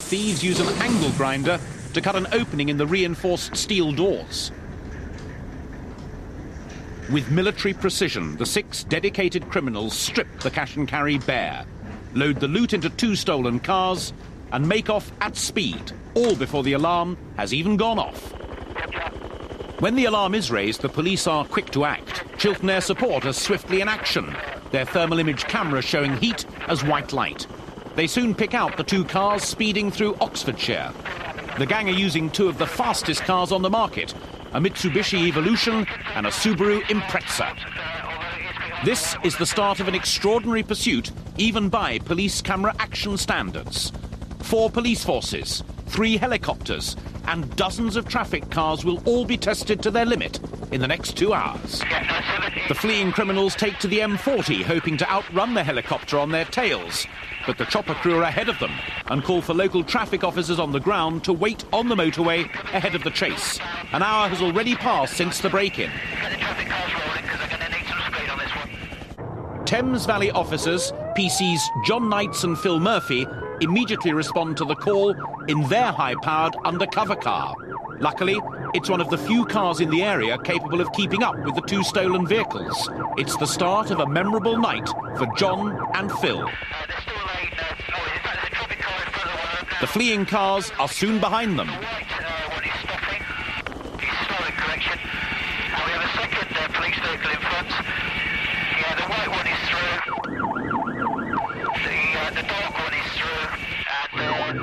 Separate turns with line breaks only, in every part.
thieves use an angle grinder to cut an opening in the reinforced steel doors. With military precision, the 6 dedicated criminals strip the cash and carry bare, load the loot into 2 stolen cars, and make off at speed, all before the alarm has even gone off. When the alarm is raised, the police are quick to act. Chiltern Air Support are swiftly in action, their thermal image camera showing heat as white light. They soon pick out the 2 cars speeding through Oxfordshire. The gang are using 2 of the fastest cars on the market, a Mitsubishi Evolution and a Subaru Impreza. This is the start of an extraordinary pursuit, even by police camera action standards. 4 police forces, 3 helicopters, and dozens of traffic cars will all be tested to their limit in the next 2 hours. The fleeing criminals take to the M40, hoping to outrun the helicopter on their tails. But the chopper crew are ahead of them and call for local traffic officers on the ground to wait on the motorway ahead of the chase. An hour has already passed since the break-in. Thames Valley officers, PCs John Knights and Phil Murphy, immediately respond to the call in their high-powered undercover car. Luckily, it's one of the few cars in the area capable of keeping up with the 2 stolen vehicles. It's the start of a memorable night for John and Phil. The fleeing cars are soon behind them.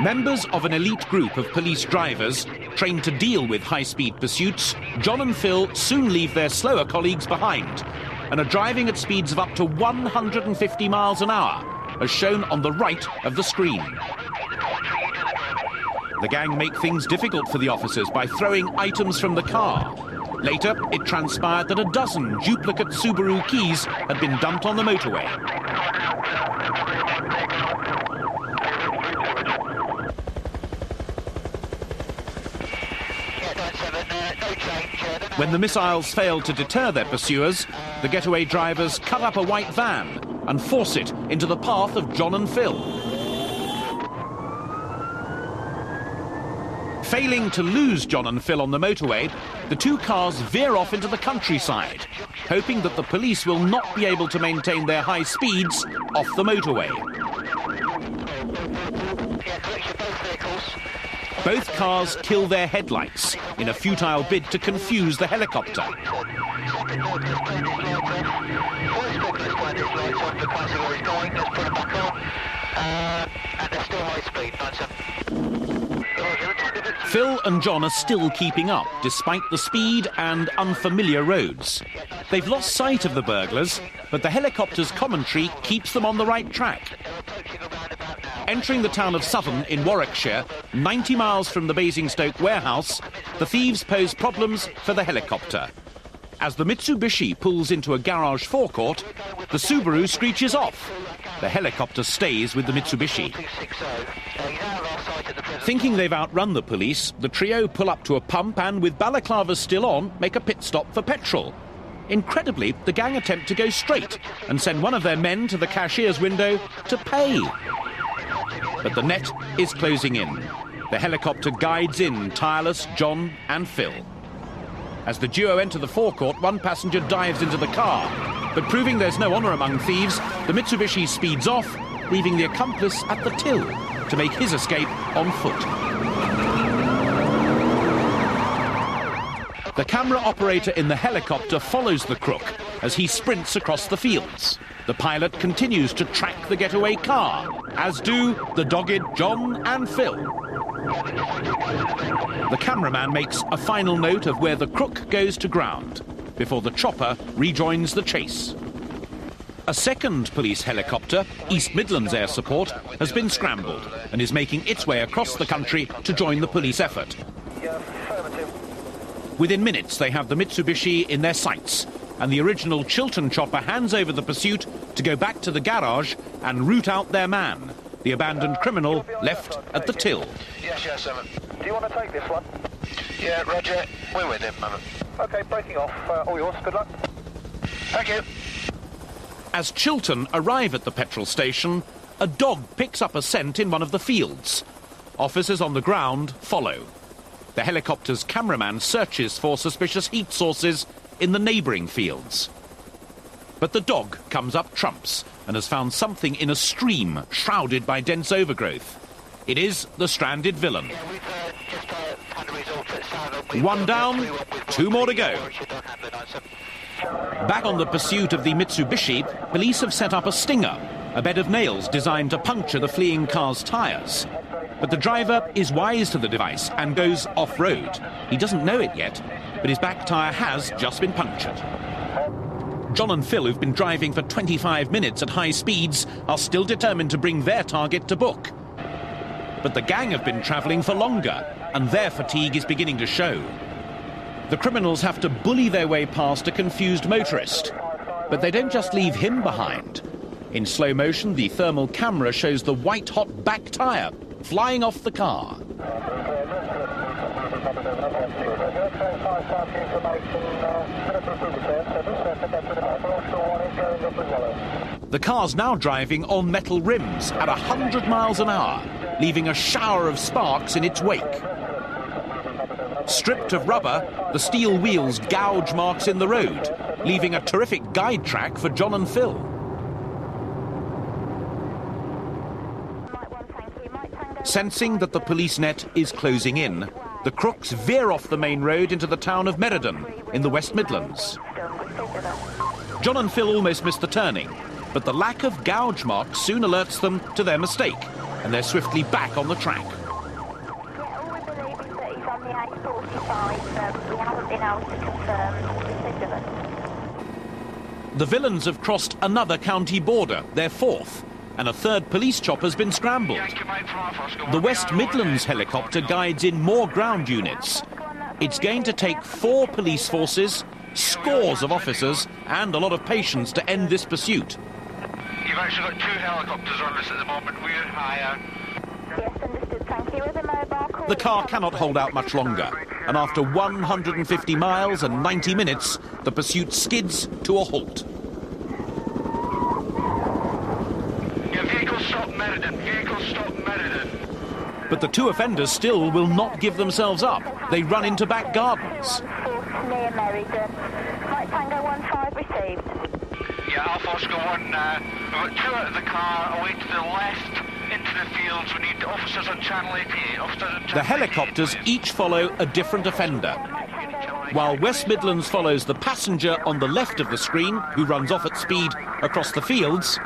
Members of an elite group of police drivers trained to deal with high-speed pursuits, John and Phil soon leave their slower colleagues behind and are driving at speeds of up to 150 miles an hour, as shown on the right of the screen. The gang make things difficult for the officers by throwing items from the car. Later, it transpired that a dozen duplicate Subaru keys had been dumped on the motorway. When the missiles failed to deter their pursuers, the getaway drivers cut up a white van and force it into the path of John and Phil. Failing to lose John and Phil on the motorway, the 2 cars veer off into the countryside, hoping that the police will not be able to maintain their high speeds off the motorway. Both cars kill their headlights in a futile bid to confuse the helicopter. Phil and John are still keeping up, despite the speed and unfamiliar roads. They've lost sight of the burglars, but the helicopter's commentary keeps them on the right track. Entering the town of Southern in Warwickshire, 90 miles from the Basingstoke warehouse, the thieves pose problems for the helicopter. As the Mitsubishi pulls into a garage forecourt, the Subaru screeches off. The helicopter stays with the Mitsubishi. Thinking they've outrun the police, the trio pull up to a pump and, with balaclavas still on, make a pit stop for petrol. Incredibly, the gang attempt to go straight and send one of their men to the cashier's window to pay. But the net is closing in. The helicopter guides in tireless John and Phil. As the duo enter the forecourt, one passenger dives into the car. But proving there's no honour among thieves, the Mitsubishi speeds off, leaving the accomplice at the till to make his escape on foot. The camera operator in the helicopter follows the crook as he sprints across the fields. The pilot continues to track the getaway car, as do the dogged John and Phil. The cameraman makes a final note of where the crook goes to ground before the chopper rejoins the chase. A second police helicopter, East Midlands Air Support, has been scrambled and is making its way across the country to join the police effort. Within minutes, they have the Mitsubishi in their sights, and the original Chiltern chopper hands over the pursuit to go back to the garage and root out their man, the abandoned criminal left at the till.
Yes, 7. Do you want to take this one? Yeah, roger. We're with him, man. OK, breaking off. All yours. Good luck. Thank you.
As Chiltern arrive at the petrol station, a dog picks up a scent in one of the fields. Officers on the ground follow. The helicopter's cameraman searches for suspicious heat sources in the neighbouring fields. But the dog comes up trumps and has found something in a stream shrouded by dense overgrowth. It is the stranded villain. One down, two more to go. Back on the pursuit of the Mitsubishi, police have set up a stinger, a bed of nails designed to puncture the fleeing car's tyres. But the driver is wise to the device and goes off-road. He doesn't know it yet, but his back tyre has just been punctured. John and Phil, who've been driving for 25 minutes at high speeds, are still determined to bring their target to book. But the gang have been travelling for longer, and their fatigue is beginning to show. The criminals have to bully their way past a confused motorist. But they don't just leave him behind. In slow motion, the thermal camera shows the white-hot back tyre flying off the car. The car's now driving on metal rims at 100 miles an hour, leaving a shower of sparks in its wake. Stripped of rubber, the steel wheels gouge marks in the road, leaving a terrific guide track for John and Phil. Sensing that the police net is closing in, the crooks veer off the main road into the town of Meriden in the West Midlands. John and Phil almost miss the turning, but the lack of gouge marks soon alerts them to their mistake, and they're swiftly back on the track. The villains have crossed another county border, their fourth, and a third police chopper's been scrambled. The West Midlands helicopter guides in more ground units. It's going to take 4 police forces, scores of officers, and a lot of patience to end this pursuit.
You've actually got 2 helicopters on this at the moment. We're higher.
Yes, understood. Thank you. With a mobile call.
The car cannot hold out much longer, and after 150 miles and 90 minutes, the pursuit skids to a halt.
Vehicle stop Meriden.
But the 2 offenders still will not give themselves up. They run into back gardens.
Near Meriden. Mike Tango 15 received.
Yeah, Alpha Oscar 1, we've got 2 out of the car, away to the left, into the fields. We need officers on Channel 88.
The helicopters each follow a different offender. While West Midlands follows the passenger on the left of the screen, who runs off at speed across the fields,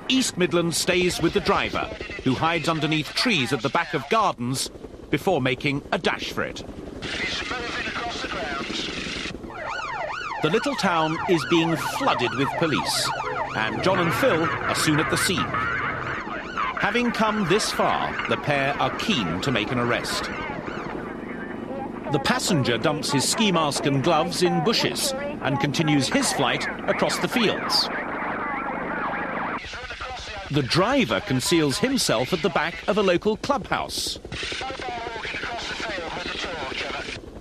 East Midlands stays with the driver, who hides underneath trees at the back of gardens before making a dash for it.
He's moving across the grounds.
The little town is being flooded with police, and John and Phil are soon at the scene. Having come this far, the pair are keen to make an arrest. The passenger dumps his ski mask and gloves in bushes and continues his flight across the fields. The driver conceals himself at the back of a local clubhouse.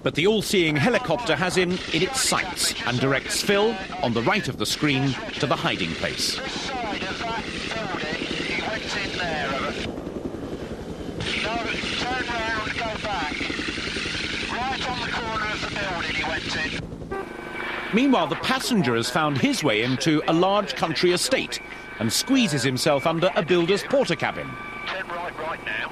But the all-seeing helicopter has him in its sights and directs Phil, on the right of the screen, to the hiding place.
Turn round, go back. Right on the corner of the building he went in.
Meanwhile, the passenger has found his way into a large country estate and squeezes himself under a builder's porter cabin.
Turn right now.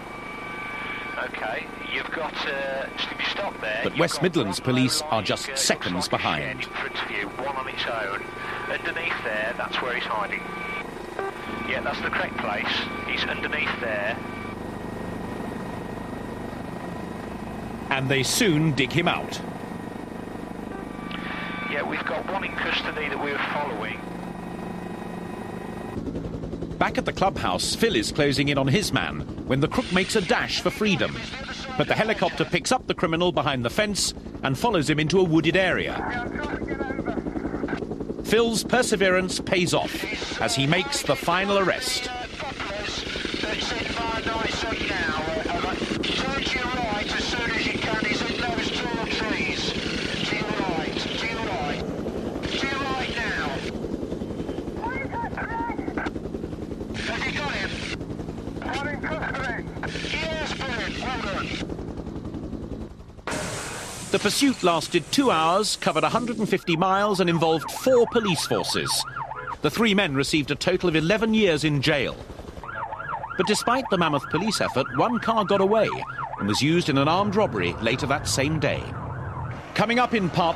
Okay, you've got, just if you stop there...
But West Midlands police are just seconds behind.
In front of you, one on its own. Underneath there, that's where he's hiding. Yeah, that's the correct place. He's underneath there.
And they soon dig him out.
Yeah, we've got one in custody that we were following.
Back at the clubhouse, Phil is closing in on his man when the crook makes a dash for freedom. But the helicopter picks up the criminal behind the fence and follows him into a wooded area. Phil's perseverance pays off as he makes the final arrest.
Yes,
The pursuit lasted 2 hours, covered 150 miles and involved 4 police forces. The 3 men received a total of 11 years in jail. But despite the mammoth police effort, 1 car got away and was used in an armed robbery later that same day. Coming up in part